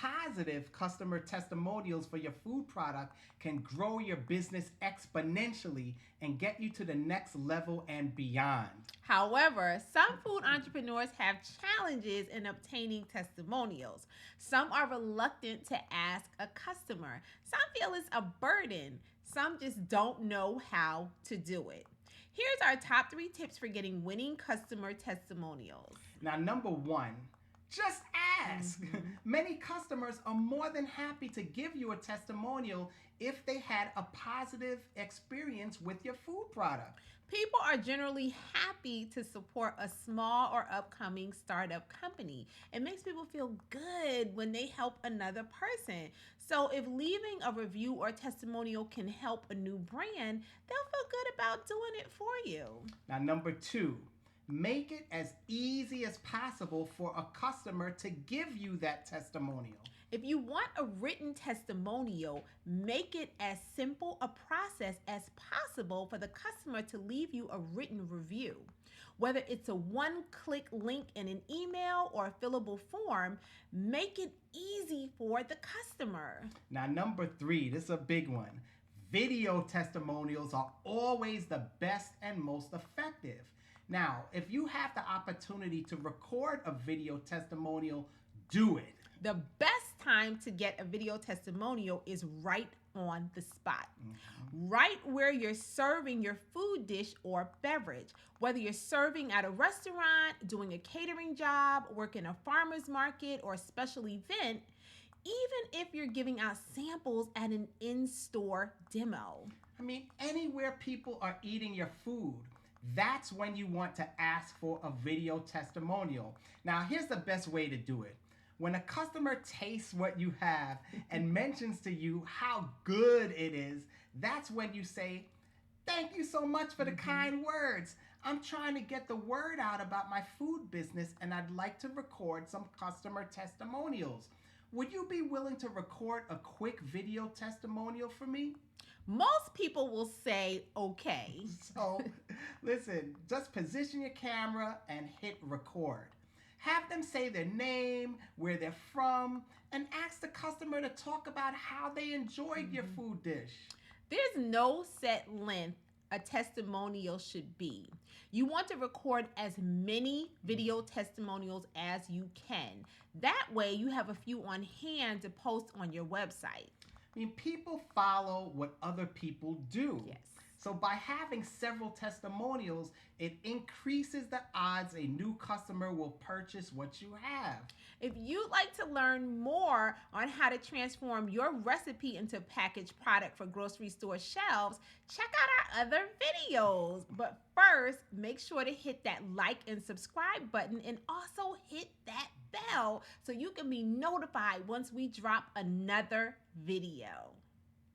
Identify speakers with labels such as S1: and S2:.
S1: positive customer testimonials for your food product can grow your business exponentially and get you to the next level and beyond.
S2: However, some food entrepreneurs have challenges in obtaining testimonials. Some are reluctant to ask a customer. Some feel it's a burden. Some just don't know how to do it. Here's our top 3 tips for getting winning customer testimonials.
S1: Now, number 1, just ask. Many customers are more than happy to give you a testimonial if they had a positive experience with your food product.
S2: People are generally happy to support a small or upcoming startup company. It makes people feel good when they help another person. So, if leaving a review or testimonial can help a new brand, they'll feel good about doing it for you.
S1: Now, number 2, make it as easy as possible for a customer to give you that testimonial.
S2: If you want a written testimonial, make it as simple a process as possible for the customer to leave you a written review. Whether it's a one-click link in an email or a fillable form, make it easy for the customer.
S1: Now, number 3, this is a big one. Video testimonials are always the best and most effective. Now, if you have the opportunity to record a video testimonial, do it.
S2: The best time to get a video testimonial is right on the spot. Right where you're serving your food dish or beverage. Whether you're serving at a restaurant, doing a catering job, working a farmer's market, or a special event, even if you're giving out samples at an in-store demo.
S1: I mean, anywhere people are eating your food, that's when you want to ask for a video testimonial. Now, here's the best way to do it. When a customer tastes what you have and mentions to you how good it is, that's when you say, "Thank you so much for the kind words. I'm trying to get the word out about my food business and I'd like to record some customer testimonials. Would you be willing to record a quick video testimonial for me?"
S2: Most people will say, okay.
S1: So, listen, just position your camera and hit record. Have them say their name, where they're from, and ask the customer to talk about how they enjoyed your food dish.
S2: There's no set length a testimonial should be. You want to record as many video testimonials as you can. That way you have a few on hand to post on your website.
S1: I mean, people follow what other people do.
S2: Yes.
S1: So by having several testimonials, it increases the odds a new customer will purchase what you have.
S2: If you'd like to learn more on how to transform your recipe into packaged product for grocery store shelves, check out our other videos. But first, make sure to hit that like and subscribe button and also hit that bell so you can be notified once we drop another video.